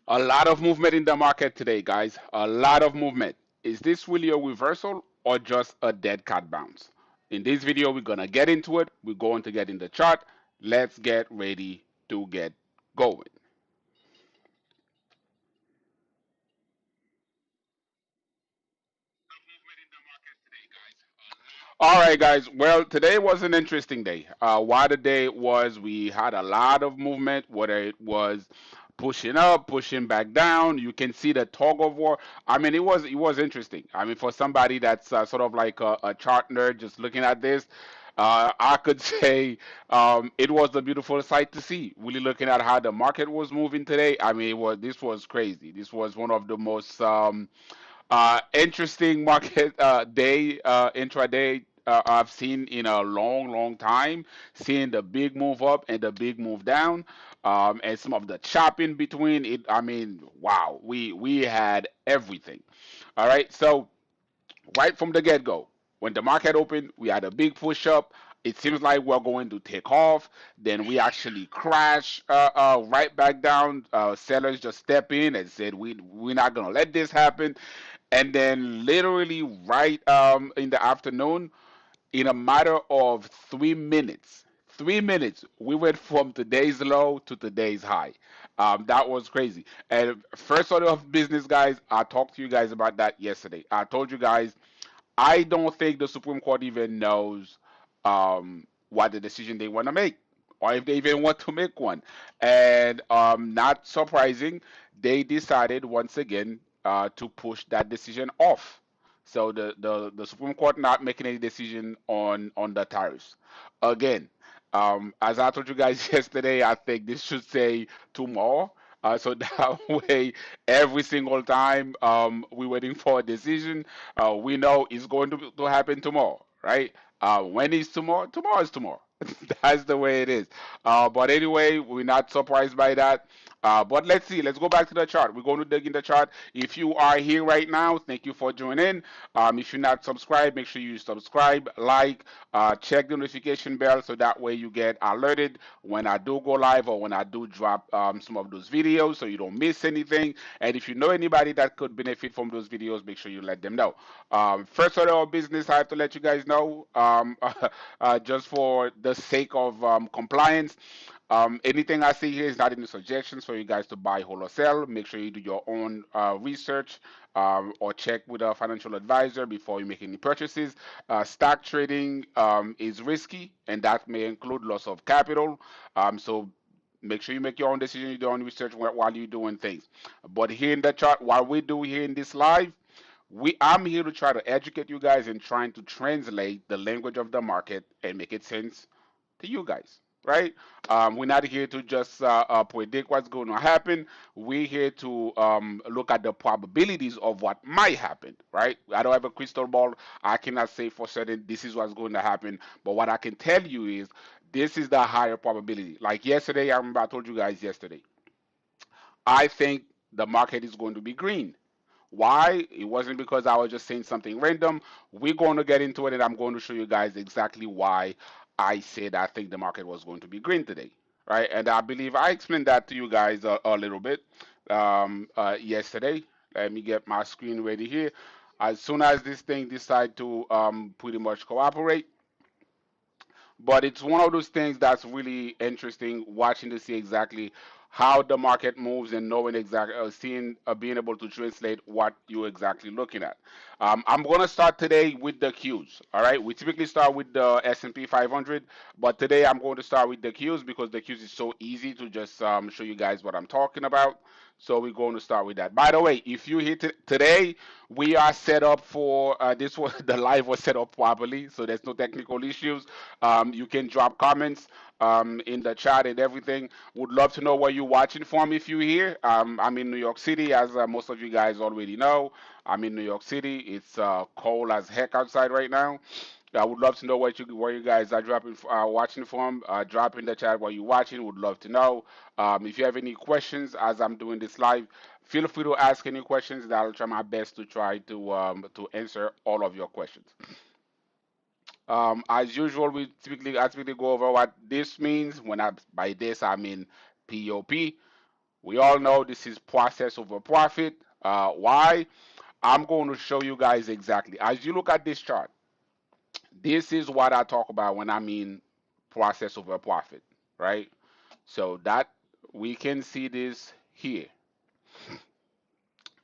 A lot of movement in the market today, guys. A lot of movement. Is this really a reversal or just a dead cat bounce? In this video, we're going to get into it. We're going to get in the chart. Let's get ready to get going. All right, guys. Well, today was an interesting day. Why the day was we had a lot of movement, whether it was pushing up, pushing back down. You can see the tug of war. I mean, it was interesting. I mean, for somebody that's sort of like a chart nerd, just looking at this, I could say it was a beautiful sight to see. Really looking at how the market was moving today. I mean, this was crazy. This was one of the most interesting market day intraday I've seen in a long, long time. Seeing the big move up and the big move down, and some of the chop in between. It, I mean, wow, we had everything. All right, so right from the get go, when the market opened, we had a big push up. It seems like we're going to take off. Then we actually crash right back down. Sellers just step in and said, we're not going to let this happen. And then, literally, right in the afternoon, in a matter of 3 minutes, 3 minutes, we went from today's low to today's high. That was crazy. And first order of business, guys, I talked to you guys about that yesterday. I told you guys I don't think the Supreme Court even knows what the decision they want to make, or if they even want to make one. And not surprising, they decided once again to push that decision off. So the Supreme Court not making any decision on the tariffs. Again, as I told you guys yesterday, I think this should say tomorrow. So that way, every single time we're waiting for a decision, we know it's going to happen tomorrow, right? When is tomorrow? Tomorrow is tomorrow. That's the way it is. But anyway, we're not surprised by that. But let's see. Let's go back to the chart. We're going to dig in the chart. If you are here right now, thank you for joining. If you're not subscribed, make sure you subscribe, like, check the notification bell so that way you get alerted when I do go live or when I do drop some of those videos so you don't miss anything. And if you know anybody that could benefit from those videos, make sure you let them know. First order of business, I have to let you guys know, just for the sake of compliance. Anything I see here is not any suggestions for you guys to buy, hold, or sell. Make sure you do your own research or check with a financial advisor before you make any purchases. Stock trading is risky, and that may include loss of capital. So make sure you make your own decision, you do your own research while you're doing things. But here in the chart, what we do here in this live, I'm here to try to educate you guys and trying to translate the language of the market and make it sense to you guys, right? We're not here to just predict what's going to happen. We're here to look at the probabilities of what might happen, right? I don't have a crystal ball. I cannot say for certain this is what's going to happen. But what I can tell you is this is the higher probability. Like yesterday, I remember I told you guys yesterday, I think the market is going to be green. Why? It wasn't because I was just saying something random. We're going to get into it, and I'm going to show you guys exactly why I said I think the market was going to be green today, right? And I believe I explained that to you guys a little bit yesterday. Let me get my screen ready here. As soon as this thing decide to pretty much cooperate, but it's one of those things that's really interesting watching to see exactly how the market moves and knowing exactly seeing being able to translate what you're exactly looking at. I'm going to start today with the Qs. All right, we typically start with the S&P 500, but today I'm going to start with the Qs because the Qs is so easy to just show you guys what I'm talking about. So we're going to start with that. By the way, if you hit today, we are set up for this was the live was set up properly, so there's no technical issues. You can drop comments in the chat and everything. Would love to know where you're watching from if you're here. I'm in New York City, as most of you guys already know. I'm in New York City. It's cold as heck outside right now. I would love to know where you guys are watching from. Drop in the chat where you're watching. Would love to know. If you have any questions as I'm doing this live, feel free to ask any questions. I'll try my best to try to answer all of your questions. As usual, I typically go over what this means. When I by this I mean POP. We all know this is process over profit. Why? I'm going to show you guys exactly. As you look at this chart, this is what I talk about when I mean process over profit, right? So that we can see this here.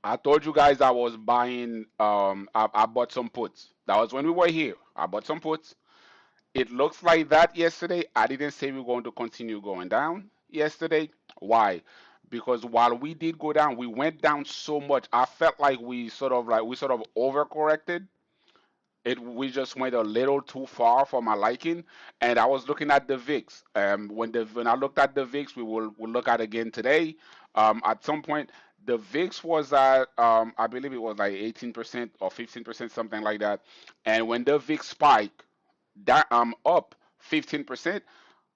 I told you guys I was buying. I bought some puts. That was when we were here. I bought some puts. It looks like that yesterday. I didn't say we are going to continue going down yesterday. Why? Because while we did go down, we went down so much. I felt like we sort of overcorrected. We just went a little too far for my liking, and I was looking at the VIX. When I looked at the VIX, we'll look at again today. At some point, the VIX was at I believe it was like 18% or 15%, something like that. And when the VIX spiked, that up 15%,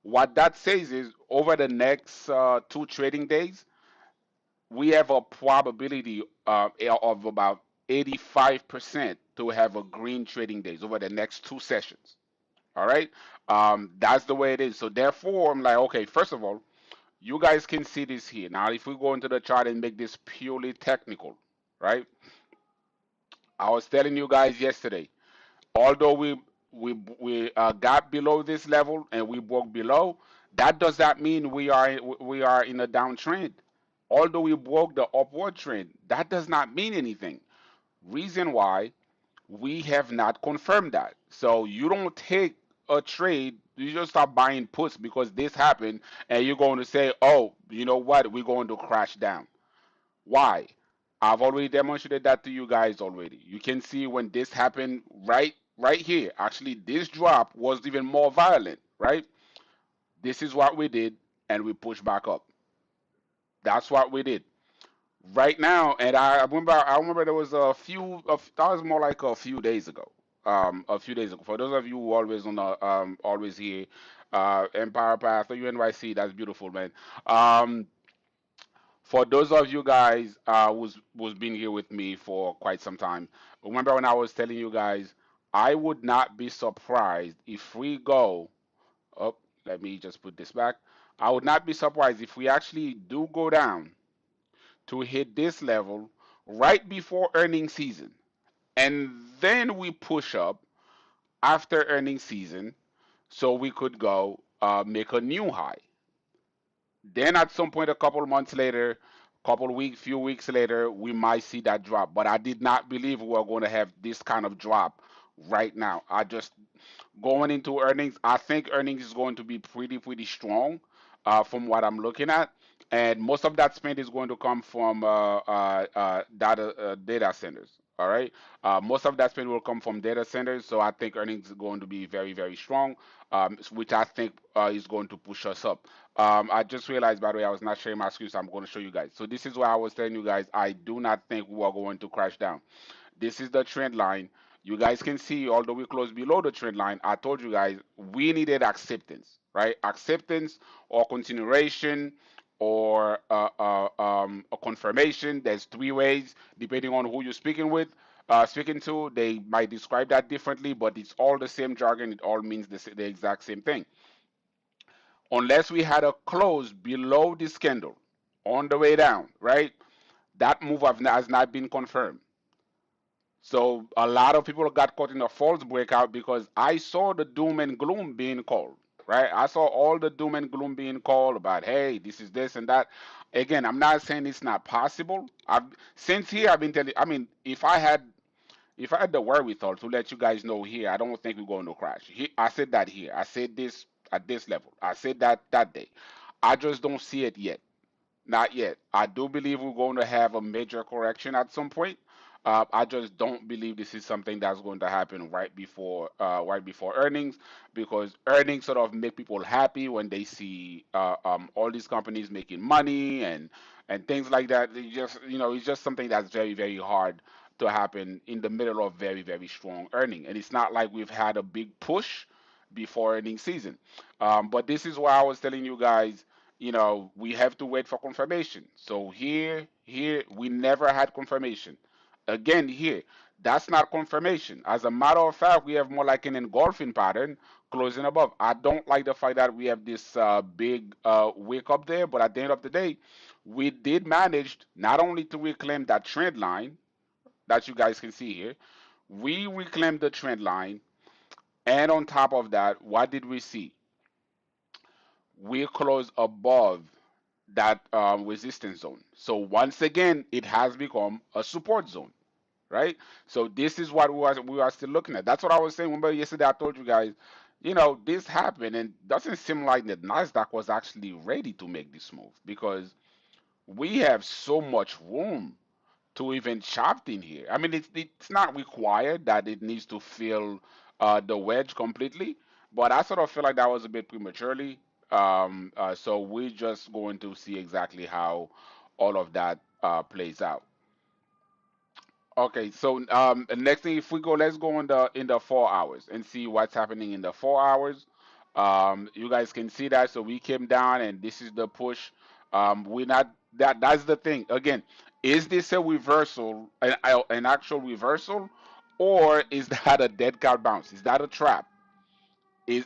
what that says is over the next two trading days, we have a probability of about 85% to have a green trading days over the next two sessions. All right. That's the way it is. So therefore, I'm like, okay, first of all, you guys can see this here. Now, if we go into the chart and make this purely technical, right? I was telling you guys yesterday, although we got below this level and we broke below, that does not mean we are in a downtrend. Although we broke the upward trend, that does not mean anything. Reason why, we have not confirmed that. So you don't take a trade, you just start buying puts because this happened, and you're going to say, oh, you know what, we're going to crash down. Why? I've already demonstrated that to you guys already. You can see when this happened right here. Actually, this drop was even more violent, right? This is what we did, and we pushed back up. That's what we did. Right now, and I remember there was that was more like a few days ago. A few days ago. For those of you who always on the always here, Empire Path or UNYC, that's beautiful, man. Um, for those of you guys who's been here with me for quite some time, remember when I was telling you guys, I would not be surprised if we go up. Let me just put this back. I would not be surprised if we actually do go down to hit this level right before earning season, and then we push up after earning season, so we could go make a new high. Then at some point, a couple months later, few weeks later, we might see that drop. But I did not believe we were going to have this kind of drop right now. I just going into earnings. I think earnings is going to be pretty strong from what I'm looking at, and most of that spend is going to come from data centers. All right, most of that spend will come from data centers, so I think earnings is going to be very strong, which I think is going to push us up. I just realized, by the way, I was not sharing my screen, so I'm going to show you guys. So this is why I was telling you guys, I do not think we are going to crash down. This is the trend line. You guys can see, although we closed below the trend line, I told you guys we needed acceptance, right? Acceptance or continuation or a confirmation. There's three ways, depending on who you're speaking with. Speaking to, they might describe that differently, but it's all the same jargon. It all means the exact same thing. Unless we had a close below this candle on the way down, right? That move has not been confirmed. So a lot of people got caught in a false breakout because I saw the doom and gloom being called, right? I saw all the doom and gloom being called about, hey, this is this and that. Again, I'm not saying it's not possible. Since here I've been telling. I mean, if I had the wherewithal to let you guys know here, I don't think we're going to crash. I said that here. I said this at this level. I said that day. I just don't see it yet. Not yet. I do believe we're going to have a major correction at some point. I just don't believe this is something that's going to happen right before earnings, because earnings sort of make people happy when they see all these companies making money and things like that. It's just something that's very hard to happen in the middle of very strong earning, and it's not like we've had a big push before earning season. But this is why I was telling you guys, we have to wait for confirmation. So here we never had confirmation. Again, here, That's not confirmation. As a matter of fact, we have more like an engulfing pattern closing above. I don't like the fact that we have this big wick up there, but at the end of the day, we did manage not only to reclaim that trend line that you guys can see here, we reclaimed the trend line, and on top of that, what did we see? We closed above that resistance zone. So once again, it has become a support zone, right? So this is what we are still looking at. That's what I was saying. Remember yesterday I told you guys, this happened and doesn't seem like the Nasdaq was actually ready to make this move because we have so much room to even chop in here. I mean, it's not required that it needs to fill the wedge completely, but I sort of feel like that was a bit prematurely. So we're just going to see exactly how all of that plays out. Okay, so next thing, if we go, let's go in the 4 hours and see what's happening in the 4 hours. You guys can see that. So we came down, and this is the push. We're not that. That's the thing. Again, is this a reversal, an actual reversal, or is that a dead cat bounce? Is that a trap?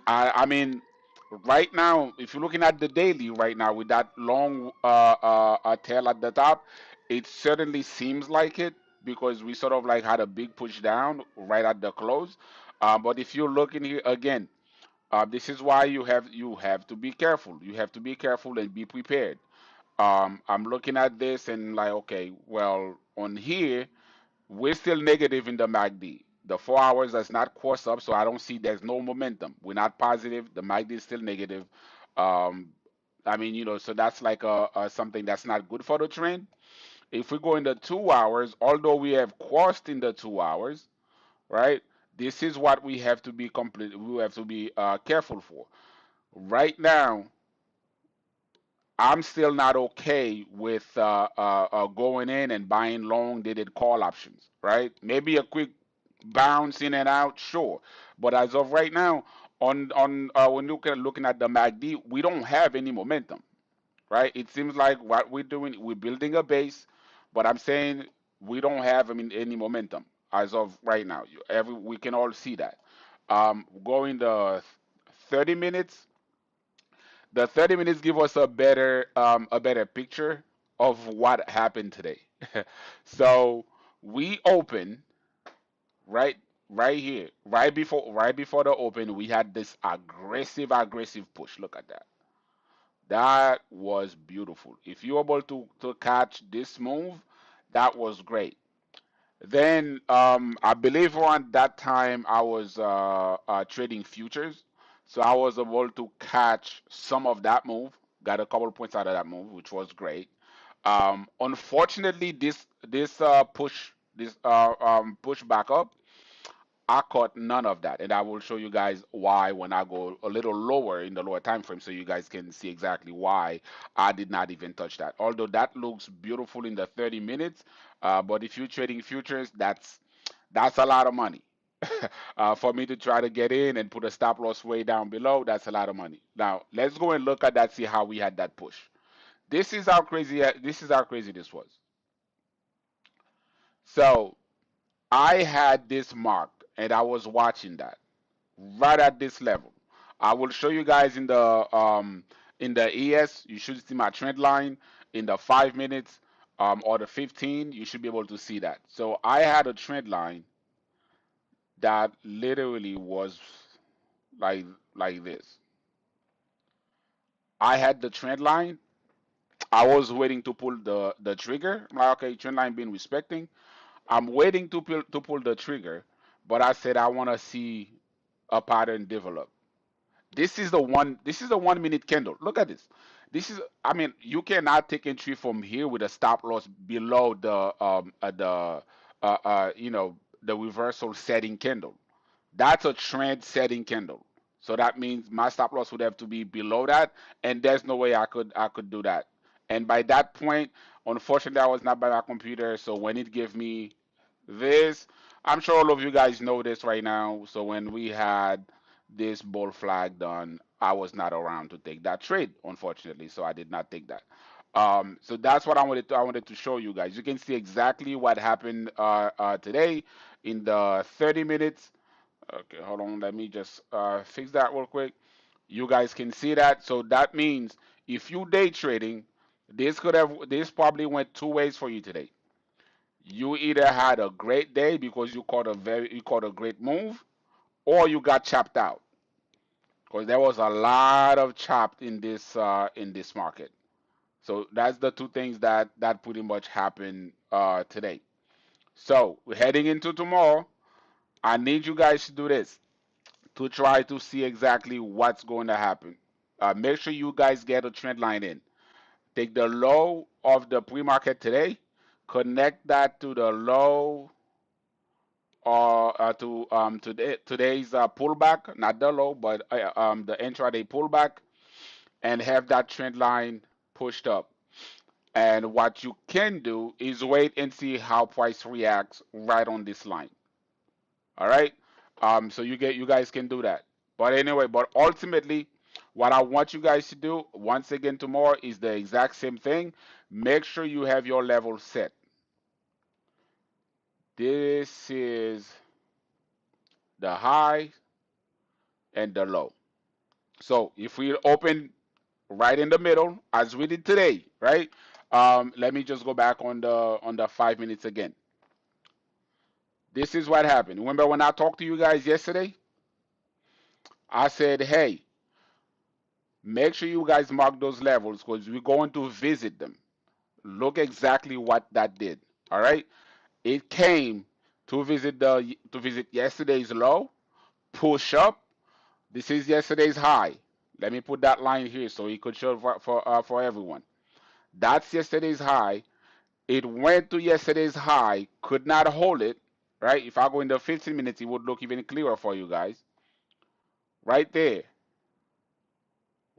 I mean, right now, if you're looking at the daily right now with that long tail at the top, it certainly seems like it because we sort of like had a big push down right at the close. But if you're looking here again, this is why you have to be careful. You have to be careful and be prepared. I'm looking at this and like, okay, well, on here we're still negative in the MACD. The 4 hours does not cross up, so I don't see there's no momentum. We're not positive. The MACD is still negative. Um, I mean, so that's like something that's not good for the trend. If we go in the 2 hours, although we have crossed in the 2 hours, right? This is what we have to be complete. We have to be careful for. Right now, I'm still not okay with going in and buying long dated call options, right? Maybe a quick bounce in and out, sure. But as of right now, on when looking at the MACD, we don't have any momentum, right? It seems like what we're doing, we're building a base, but I'm saying we don't have, I mean, any momentum as of right now. We can all see that. Going the 30 minutes, the 30 minutes give us a better picture of what happened today. So we open right right here, right before the open, we had this aggressive push. Look at that. That was beautiful. If you were able to catch this move, that was great. Then I believe around that time I was trading futures, so I was able to catch some of that move. Got a couple points out of that move, which was great. Unfortunately, this push back up, I caught none of that, and I will show you guys why when I go a little lower in the lower time frame, so you guys can see exactly why I did not even touch that. Although that looks beautiful in the 30 minutes, but if you're trading futures, that's a lot of money. For me to try to get in and put a stop loss way down below, that's a lot of money. Now let's go and look at that, see how we had that push. This is how crazy this was. So I had this marked, and I was watching that right at this level. I will show you guys in the ES. You should see my trend line in the 5 minutes or the 15. You should be able to see that. So I had a trend line that literally was like like this. I had the trend line. I was waiting to pull the trigger. I'm like, okay, trend line been respecting. I'm waiting to pull the trigger, but I said I want to see a pattern develop. This is the 1 minute candle. Look at this. I mean, you cannot take entry from here with a stop loss below the reversal setting candle. That's a trend setting candle. So that means my stop loss would have to be below that, and there's no way I could do that. And by that point, unfortunately, I was not by my computer. So when it gave me this, I'm sure all of you guys know this right now. So when we had this bull flag done, I was not around to take that trade, unfortunately. So I did not take that. So that's what I wanted to show you guys. You can see exactly what happened today in the 30 minutes. Okay, hold on. Let me just fix that real quick. You guys can see that. So that means if you day trading, this probably went two ways for you today. You either had a great day because you caught a great move, or you got chopped out because there was a lot of chopped in this market. So that's the two things that pretty much happened today. So we're heading into tomorrow. I need you guys to do this to try to see exactly what's going to happen. Make sure you guys get a trend line in. Take the low of the pre-market today, connect that to the low or today's pullback, not the low, but the intraday pullback, and have that trend line pushed up. And what you can do is wait and see how price reacts right on this line. All right. So you guys can do that. But anyway, but ultimately, what I want you guys to do once again tomorrow is the exact same thing. Make sure you have your level set. This is the high and the low. So if we open right in the middle, as we did today, right? Let me just go back on the 5 minutes again. This is what happened. Remember when I talked to you guys yesterday? I said, hey, make sure you guys mark those levels because we're going to visit them. Look exactly what that did. All right. It came to visit yesterday's low, push up. This is yesterday's high. Let me put that line here so it could show for everyone. That's yesterday's high. It went to yesterday's high, could not hold it. Right. If I go in the 15 minutes, it would look even clearer for you guys. Right there.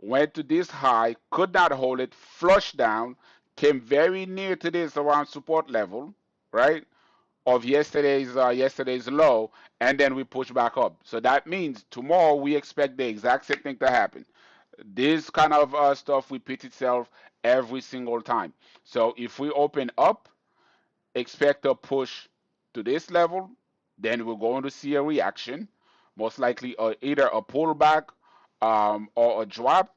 Went to this high, could not hold it, flushed down, came very near to this around support level, right? Of yesterday's low, and then we push back up. So that means tomorrow we expect the exact same thing to happen. This kind of stuff repeats itself every single time. So if we open up, expect a push to this level, then we're going to see a reaction, most likely either a pullback or a drop,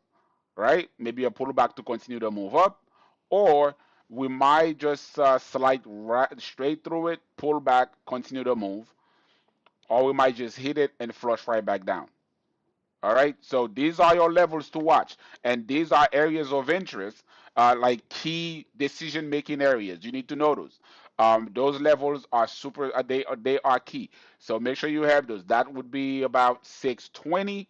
right? Maybe a pullback to continue to move up, or we might just slide right straight through it, pull back, continue to move, or we might just hit it and flush right back down. All right, so these are your levels to watch, and these are areas of interest, like key decision-making areas. You need to know those. Those levels are super. They are key. So make sure you have those. That would be about 620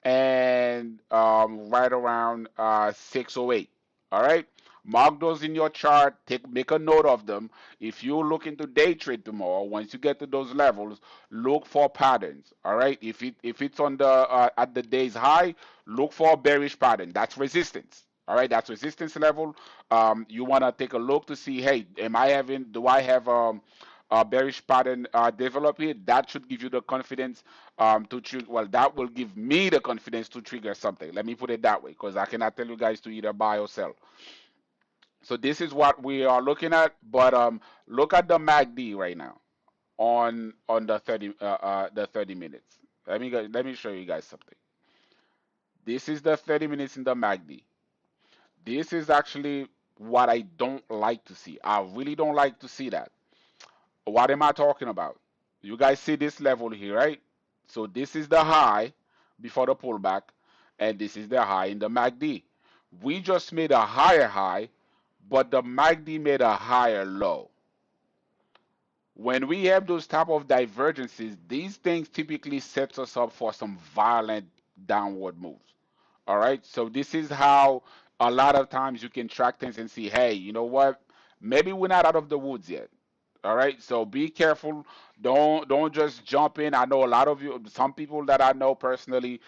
and right around 608. All right. Mark those in your chart. Make a note of them. If you look into day trade tomorrow, once you get to those levels, look for patterns. All right. If it's on the at the day's high, look for a bearish pattern. That's resistance. All right, that's resistance level. You want to take a look to see, hey, do I have a bearish pattern develop here? That should give you the confidence well, that will give me the confidence to trigger something. Let me put it that way, because I cannot tell you guys to either buy or sell. So this is what we are looking at. But look at the MACD right now on the 30 minutes. Let me show you guys something. This is the 30 minutes in the MACD. This is actually what I don't like to see. I really don't like to see that. What am I talking about? You guys see this level here, right? So this is the high before the pullback, and this is the high in the MACD. We just made a higher high, but the MACD made a higher low. When we have those type of divergences, these things typically sets us up for some violent downward moves. All right. So this is how a lot of times you can track things and see, hey, you know what? Maybe we're not out of the woods yet. All right. So be careful. Don't just jump in. I know a lot of you, some people that I know personally,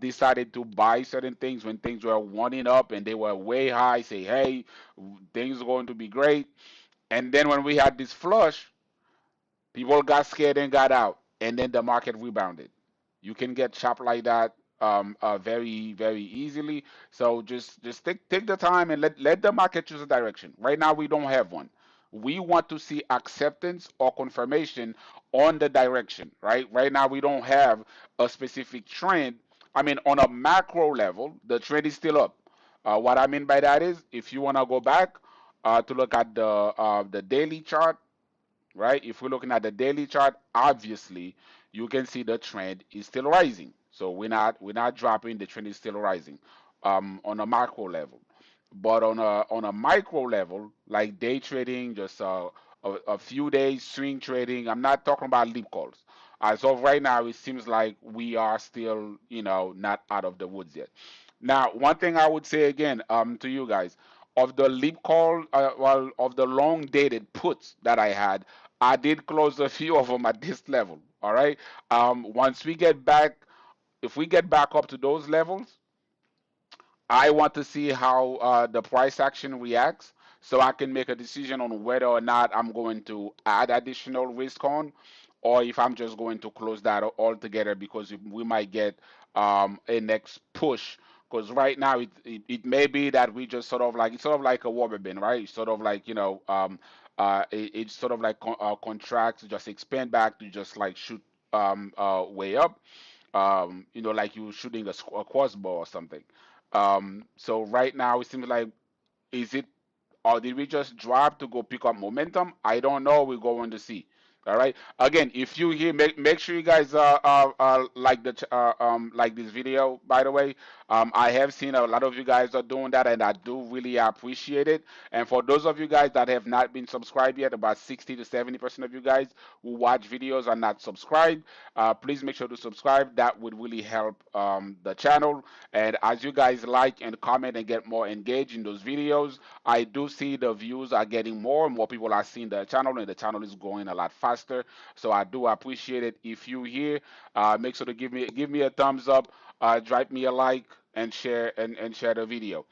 decided to buy certain things when things were running up and they were way high. Say, hey, things are going to be great. And then when we had this flush, people got scared and got out, and then the market rebounded. You can get chopped like that very very easily. So just take the time and let the market choose a direction. Right now we don't have one. We want to see acceptance or confirmation on the direction. Right now we don't have a specific trend. I mean, on a macro level, the trend is still up. What I mean by that is, if you want to go back to look at the daily chart, right? If we're looking at the daily chart, obviously you can see the trend is still rising. So we're not dropping. The trend is still rising on a macro level. But on a micro level, like day trading, just a few days swing trading. I'm not talking about leap calls. As of right now, it seems like we are still, not out of the woods yet. Now, one thing I would say again, to you guys, of the leap call, well, of the long dated puts that I had, I did close a few of them at this level. All right. Once we get back, if we get back up to those levels, I want to see how the price action reacts so I can make a decision on whether or not I'm going to add additional risk on, or if I'm just going to close that altogether, because we might get a next push. Because right now it may be that we just it's sort of like a rubber band, right? It's sort of like, it's sort of like contracts, just expand back to just like shoot way up, like you shooting a crossbow or something. So right now it seems like, is it, or did we just drop to go pick up momentum? I don't know. We're going to see. All right. Again, if you hear, make sure you guys like like this video. By the way, I have seen a lot of you guys are doing that, and I do really appreciate it. And for those of you guys that have not been subscribed yet, about 60 to 70% of you guys who watch videos are not subscribed. Please make sure to subscribe. That would really help the channel. And as you guys like and comment and get more engaged in those videos, I do see the views are getting more and more people are seeing the channel, and the channel is growing a lot faster. So I do appreciate it. If you here, make sure to give me a thumbs up, drop me a like, and share the video.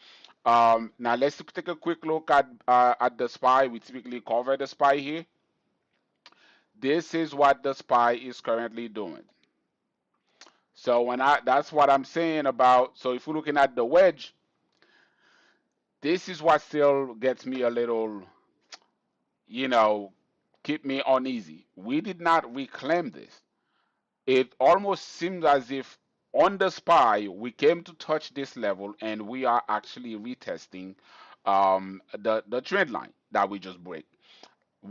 Now let's take a quick look at the spy. We typically cover the spy here. This is what the spy is currently doing. So that's what I'm saying about. So if we're looking at the wedge, this is what still gets me a little, you know, keep me uneasy. We did not reclaim this. It almost seems as if on the spy we came to touch this level, and we are actually retesting the trend line that we just break.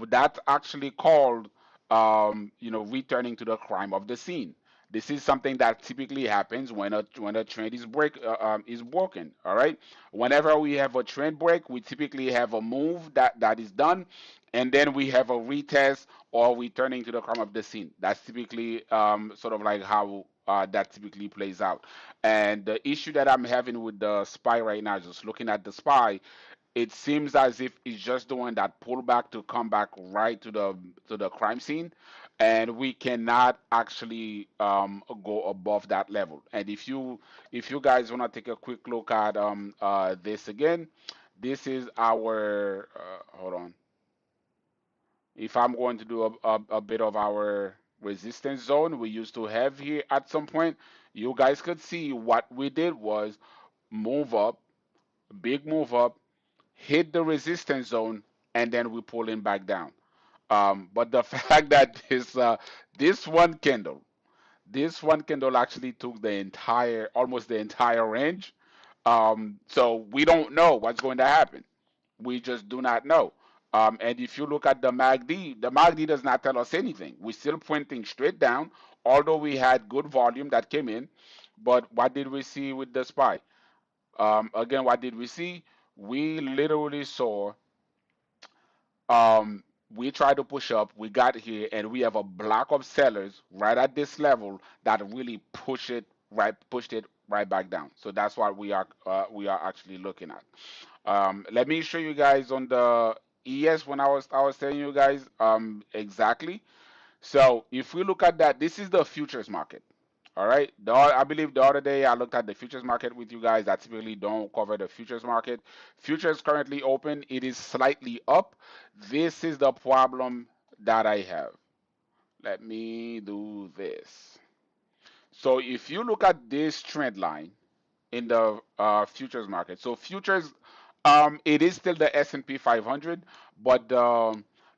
That's actually called, returning to the crime of the scene. This is something that typically happens when a trend is broken. All right. Whenever we have a trend break, we typically have a move that is done, and then we have a retest or returning to the crime of the scene. That's typically sort of like how that typically plays out. And the issue that I'm having with the spy right now, just looking at the spy, it seems as if it's just doing that pullback to come back right to the crime scene, and we cannot actually go above that level. And if you guys want to take a quick look at this again, this is our hold on. If I'm going to do a bit of our resistance zone we used to have here at some point, you guys could see what we did was move up, big move up, hit the resistance zone, and then we pull him back down. But the fact that this one candle actually took almost the entire range. So we don't know what's going to happen. We just do not know. And if you look at the MACD does not tell us anything. We're still pointing straight down, although we had good volume that came in. But what did we see with the SPY? Again, what did we see? We literally saw, um, we tried to push up, we got here, and we have a block of sellers right at this level that really pushed it right back down. So that's what we are actually looking at. Let me show you guys on the ES when I was telling you guys exactly. So if we look at that, this is the futures market. All right. I believe the other day I looked at the futures market with you guys. I typically don't cover the futures market. Futures currently open. It is slightly up. This is the problem that I have. Let me do this. So if you look at this trend line in the futures market, so futures, it is still the S&P 500, but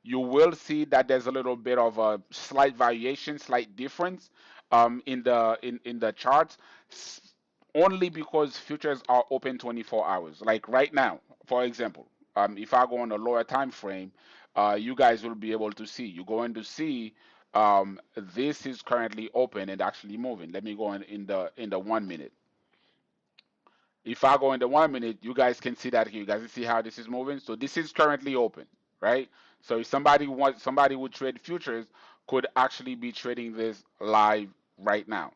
you will see that there's a little bit of a slight variation, slight difference in the charts, s- only because futures are open 24 hours. Like right now, for example, if I go on a lower time frame, you guys will be able to see. You're going to see this is currently open and actually moving. Let me go in the 1 minute. If I go in the 1 minute, you guys can see that here. You guys can see how this is moving. So this is currently open, right? So if somebody would trade futures, could actually be trading this live right now.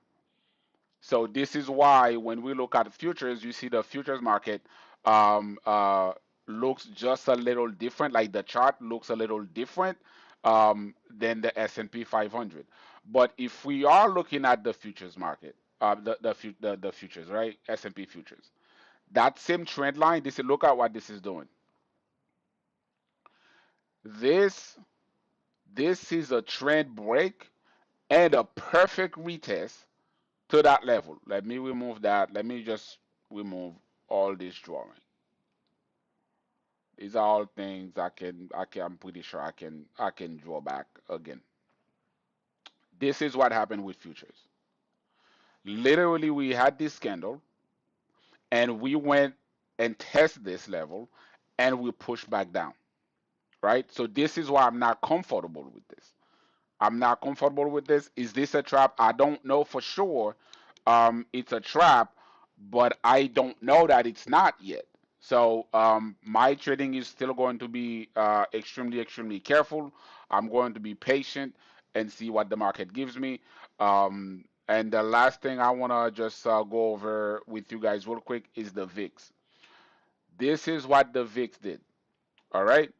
So this is why when we look at futures, you see the futures market um, uh, looks just a little different. Like the chart looks a little different than the S&P 500. But if we are looking at the futures market, the futures, right? S&P futures, that same trend line. This is look at what this is doing. This this is a trend break and a perfect retest to that level. Let me remove that. Let me just remove all this drawing. These are all things I'm pretty sure I can draw back again. This is what happened with futures. Literally, we had this candle and we went and test this level and we pushed back down, right? So this is why I'm not comfortable with this. I'm not comfortable with this. Is this a trap? I don't know for sure. It's a trap, but I don't know that it's not yet. So my trading is still going to be extremely, extremely careful. I'm going to be patient and see what the market gives me. And the last thing I want to just go over with you guys real quick is the VIX. This is what the VIX did. All right.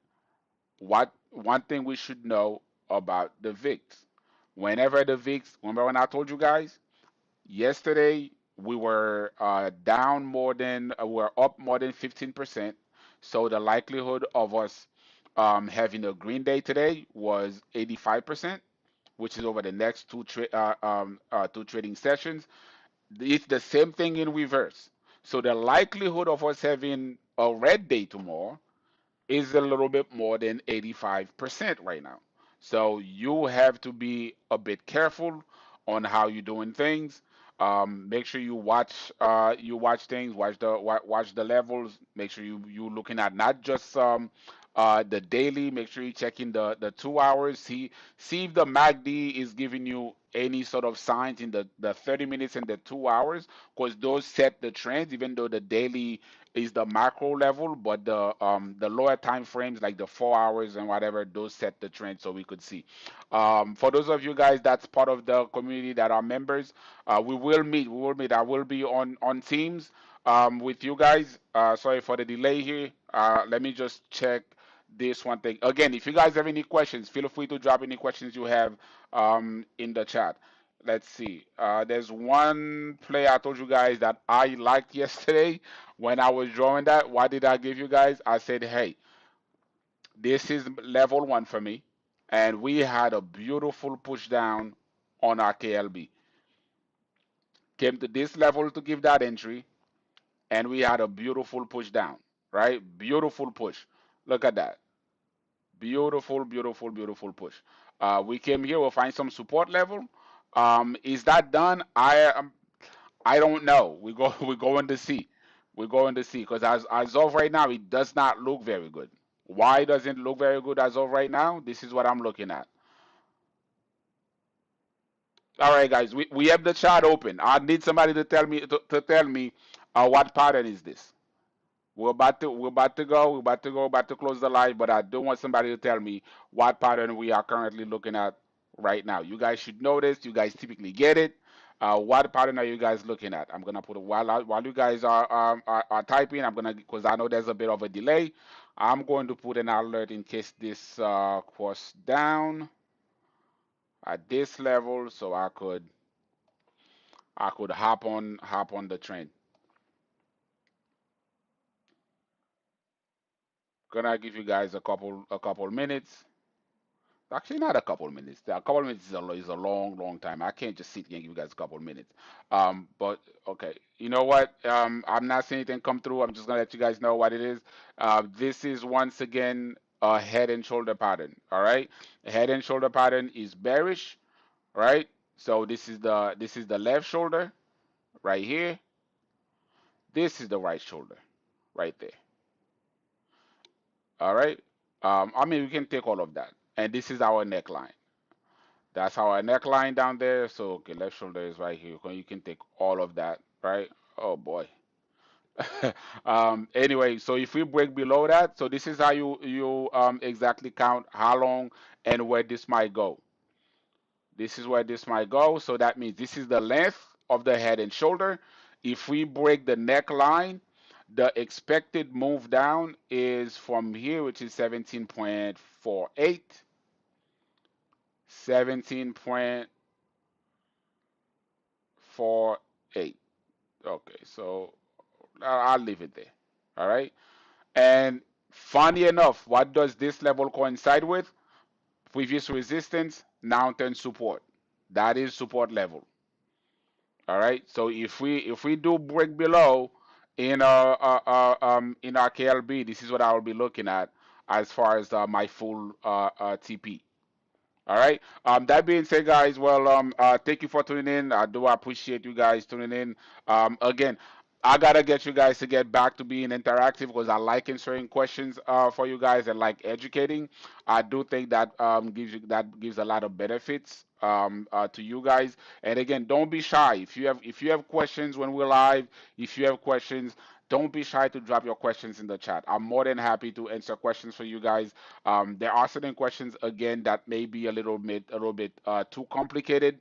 What one thing we should know about the VIX. Whenever the VIX, remember when I told you guys yesterday we were down more than we're up more than 15%. So the likelihood of us having a green day today was 85%, which is over the next two trading sessions. It's the same thing in reverse. So the likelihood of us having a red day tomorrow is a little bit more than 85% right now. So you have to be a bit careful on how you're doing things. Make sure you watch things, watch the levels. Make sure you looking at not just the daily. Make sure you checking the 2 hours. See if the MACD is giving you any sort of signs in the 30 minutes and the 2 hours, because those set the trends. Even though the daily is the macro level, but the lower time frames like the 4 hours and whatever, those set the trend so we could see. For those of you guys that's part of the community that are members, we will meet. We will meet. I will be on Teams with you guys. Sorry for the delay here. Let me just check this one thing again. If you guys have any questions, feel free to drop any questions you have in the chat. Let's see. There's one play I told you guys that I liked yesterday when I was drawing that. What did I give you guys? I said, hey, this is level one for me. And we had a beautiful push down on our KLB. Came to this level to give that entry, and we had a beautiful push down, right? Beautiful push. Look at that. Beautiful, beautiful, beautiful push. We came here, we'll find some support level. Is that done? I don't know. We're going to see. We're going to see because as of right now, it does not look very good. Why doesn't it look very good as of right now? This is what I'm looking at. All right, guys, we have the chart open. I need somebody to tell me what pattern is this. We're about to close the live, but I do want somebody to tell me what pattern we are currently looking at right now. You guys should know this. You guys typically get it. What pattern are you guys looking at? I'm gonna put it while you guys are typing. I'm gonna because I know there's a bit of a delay. I'm going to put an alert in case this cross down at this level, so I could hop on the train. Gonna give you guys a couple minutes. Actually, not a couple of minutes. A couple of minutes is a long, long time. I can't just sit here and give you guys a couple of minutes. But okay, you know what? I'm not seeing anything come through. I'm just gonna let you guys know what it is. This is once again a head and shoulder pattern. All right, a head and shoulder pattern is bearish, right? So this is the left shoulder right here. This is the right shoulder right there. All right. I mean, we can take all of that, and this is our neckline. That's our neckline down there. So okay, left shoulder is right here. You can take all of that, right? Oh boy. Anyway, so if we break below that, so this is how you exactly count how long and where this might go. This is where this might go. So that means this is the length of the head and shoulder. If we break the neckline, the expected move down is from here, which is 17.48, 17.48. Okay, so I'll leave it there. All right. And funny enough, what does this level coincide with? Previous resistance, now turn support. That is support level. All right. So if we do break below in our KLB, this is what I will be looking at as far as my full TP. All right. That being said, guys, well, thank you for tuning in. I do appreciate you guys tuning in. Again, I gotta get you guys to get back to being interactive because I like answering questions for you guys and like educating. I do think that gives a lot of benefits to you guys. And again, don't be shy. If you have questions when we're live, if you have questions, don't be shy to drop your questions in the chat. I'm more than happy to answer questions for you guys. There are certain questions again that may be a little bit too complicated.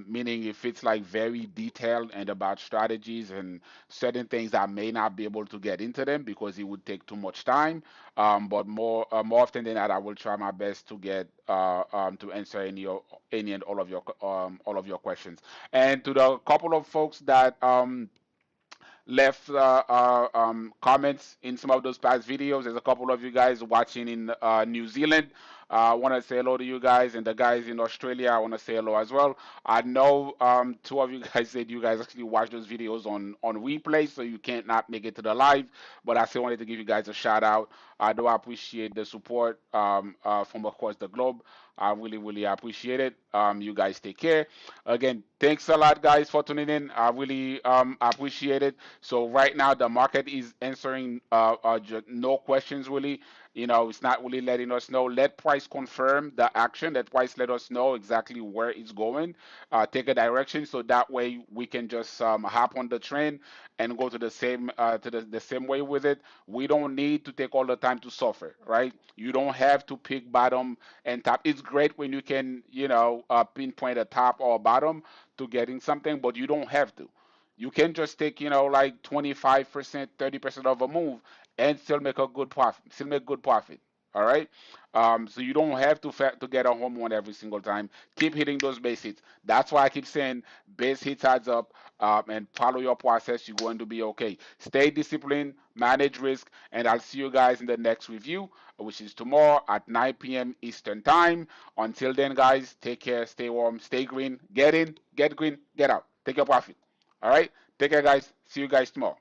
Meaning if it's like very detailed and about strategies and certain things, I may not be able to get into them because it would take too much time. But more often than that, I will try my best to get to answer any and all of your questions. And to the couple of folks that left comments in some of those past videos. There's a couple of you guys watching in New Zealand. I want to say hello to you guys, and the guys in Australia, I want to say hello as well. I know two of you guys said you guys actually watch those videos on replay, so you can't not make it to the live. But I still wanted to give you guys a shout out. I do appreciate the support from across the globe. I really, really appreciate it. You guys take care. Again, thanks a lot, guys, for tuning in. I really appreciate it. So right now, the market is answering no questions really. It's not really letting us know. Let price confirm the action. Let price let us know exactly where it's going. Take a direction so that way we can just hop on the train and go to the same way with it. We don't need to take all the time to suffer, right? You don't have to pick bottom and top. It's great when you can, pinpoint a top or a bottom to getting something, but you don't have to. You can just take, like 25%, 30% of a move and still make a good profit, still make good profit. All right. So you don't have to get a home run every single time. Keep hitting those base hits. That's why I keep saying base hits adds up, and follow your process. You're going to be okay. Stay disciplined, manage risk, and I'll see you guys in the next review, which is tomorrow at 9 p.m. Eastern Time. Until then, guys, take care, stay warm, stay green, get in, get green, get out. Take your profit. All right. Take care, guys. See you guys tomorrow.